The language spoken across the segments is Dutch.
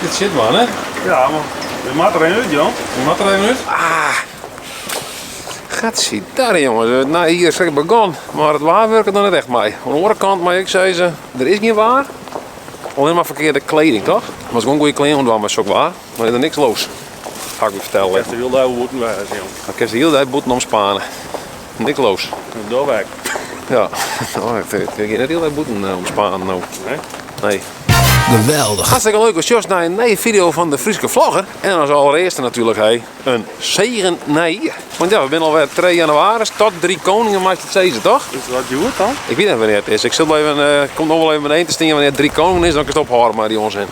Dit zit man, hè? Ja, maar je maakt er een uit, joh. Je mag er even uit. Gatsie daar jongens. Nou, hier is het begonnen. Maar het waar werkt dan niet echt mee. Aan de andere kant, maar ik zei ze, er is geen waar. Alleen maar verkeerde kleding, toch? Maar als ik gewoon goede kleding ontwaan, was het ook waar. Maar er is niks los. Ga ik je vertellen. Ik heb de wilde oude boeten bij, jongen. Dan kan je de hele tijd boeten omspanen. Niks los. Doorweg. Ja, nou, ik heb niet de hele tijd boeten omspanen. Nou. Nee? Nee. Geweldig. Hartstikke leuk als Jos naar een nieuwe video van de Friese Vlogger. En als allereerste natuurlijk een zegen nee. Want ja, we zijn alweer 2 januari tot 3 koningen maakt het zezen, toch? Is dat goed dan? Ik weet niet wanneer het is. Ik zit wel even, komt nog wel even beneden te stingen wanneer het 3 koningen is, dan kan ik het ophouden maar die onzin.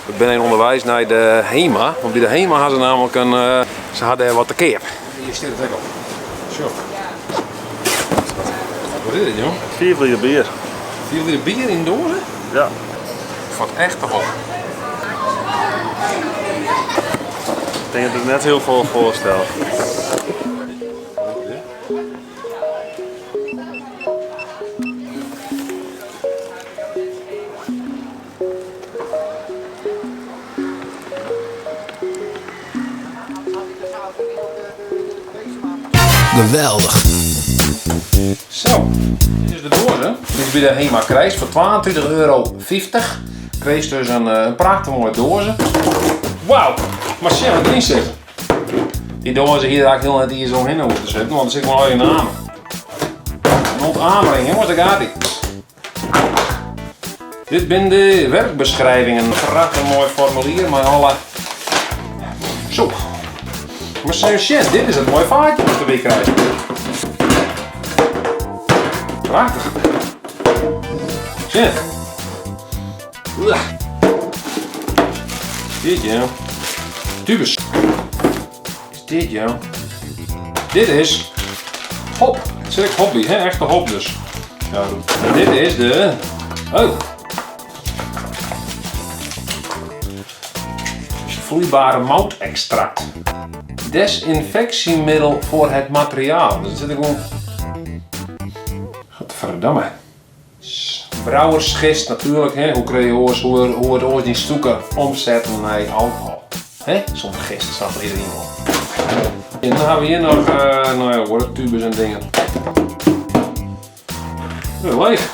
Ik ben in onderwijs naar de HEMA, want bij de HEMA hadden ze namelijk ze hadden wat te keer. Hier staat het ook op. Zo. Wat is dit, joh? 4 liter bier. 4 liter bier in dozen? Ja. Wat echt toch op. Ik denk dat ik net heel veel voorstel. Geweldig. Zo, dit is de dozen. Dit is bij de HEMA Krijs voor €22,50. Kreeg dus een prachtig mooie dozen. Wauw, maar zie wat erin zit. Die dozen hier eigenlijk heel net hier zo in hoeven te zetten, want er zit gewoon al je naam. Een aanbreng, jongens, daar gaat ie. Dit zijn de werkbeschrijvingen. Een prachtig mooi formulier met alle... Zo. Maar shit, dit is het mooie vaartje dat we weer krijgen. Prachtig. Shit. Dit ja. Tubus. Is dit ja. Dit is hop. Zeg ik hobby, hè? Echte hop dus. Ja, en dit is de... Oh. Vloeibare moutextract. Desinfectiemiddel voor het materiaal. Dus dan zit ik gewoon... Godverdamme. Brouwersgist natuurlijk, hè? Hoe kreeg je hoe het ooit die stoeken omzetten naar alcohol. Hè? Zonder gist staat er iedereen op. En dan hebben we hier nog nou ja, worktubes en dingen. Leeg.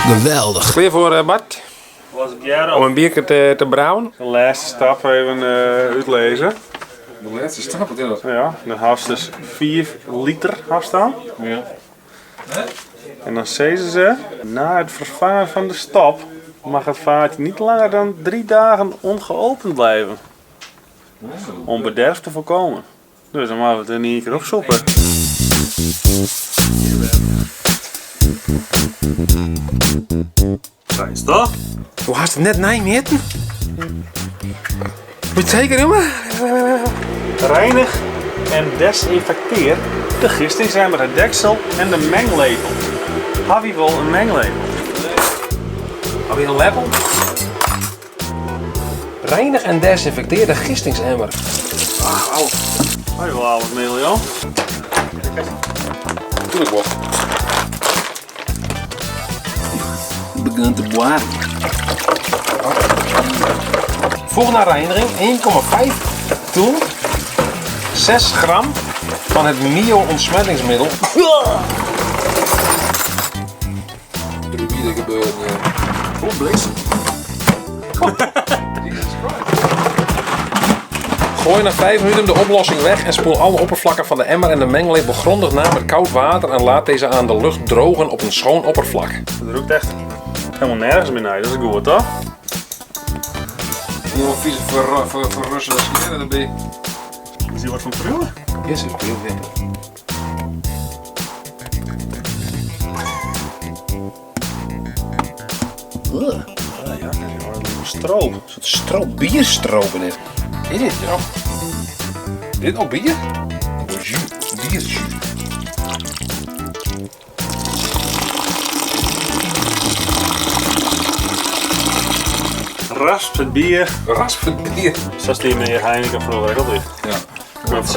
Geweldig. Weer voor Bart. Was ik jaren Om een biertje te brouwen. de laatste stap even uitlezen. De laatste stap, wat is dat? Ja, dan had ze dus 4 liter afstaan. Ja. En dan zeiden ze, na het vervangen van de stap mag het vaatje niet langer dan 3 dagen ongeopend blijven. Om bederf te voorkomen. Dus dan moeten we het er niet een keer op soppen. Zijn ze toch? Hoe hast het net nijmeten? Moet je zeker, jongen? Reinig en desinfecteer de gistingsemmer, het deksel en de menglepel. Heb je wel een menglepel? Heb je een lepel? Reinig en desinfecteer de gistingsemmer. Wauw. Heb je wel al wat meel, joh? Tuurlijk wel. Begint te boeren. Volgende reiniging 1,5 toen 6 gram van het Mio-ontsmettingsmiddel. Er is hier gebeurd. Oh, bliksem. Gooi na 5 minuten de oplossing weg en spoel alle oppervlakken van de emmer en de menglepel grondig na met koud water en laat deze aan de lucht drogen op een schoon oppervlak. Dat roept echt helemaal nergens meer naar, dat is goed toch? Heel vies voor Russen scheren, dan ben je. Is die wat van prullen? Yes, is heel winter. Ah ja, stroop. Een soort stroop, bierstroop in dit. Is dit, ja? Dit ook bier? Oh, jus. Bierjus. Rasp het bier. Rasp het bier. Zoals die met je Heineken vroeger ook ligt. Ja. Met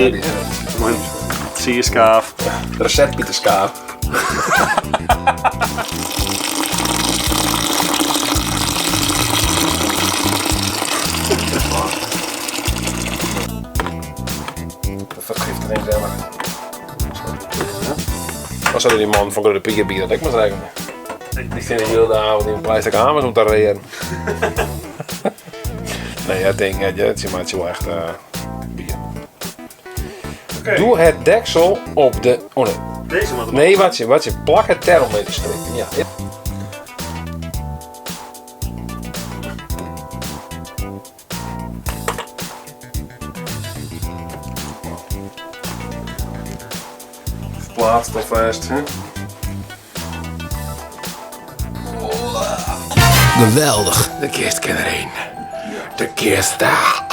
sierskaaf. Recept Pieter Skaap. dat die man van Grote Pier bieden, dat ik maar zeggen. Die staan de hele avond in plastic hamers om te rijden. Nee, ik denk dat je maakt wel echt bier. Oké. Doe het deksel op de... Oh nee. Deze wat. Nee, wat je plak het thermometer strikken. Ja. Plaats toch vast, hè? Geweldig. De kist kan erin. De kist daar.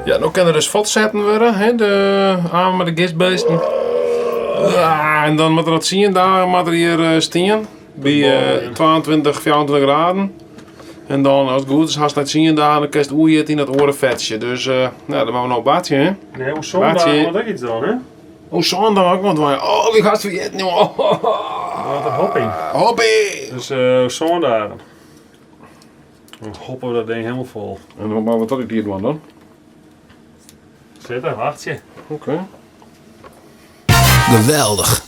Ja, nu kan er dus vat zetten worden, hè, de aan met de gistbeesten. Ja, en dan moet er dat zien daar, moet er hier staan. Bij 22, 24 graden. En dan, als het goed is, als je het zien daar, dan kan je het oeien in dat orenvetje. Dus, nou, dan gaan we nog badje, hè. Nee, hoe zondag moet ik iets doen, hè? Oh, zondag ook, want wij, oh, wie gaat vergeten, jongen. Wat een hopping. Hoppie! Dus zondag. Dan hoppen we dat ding helemaal vol. En dan gaan we tot hier doen dan. Zit er, wacht je. Oké. Geweldig.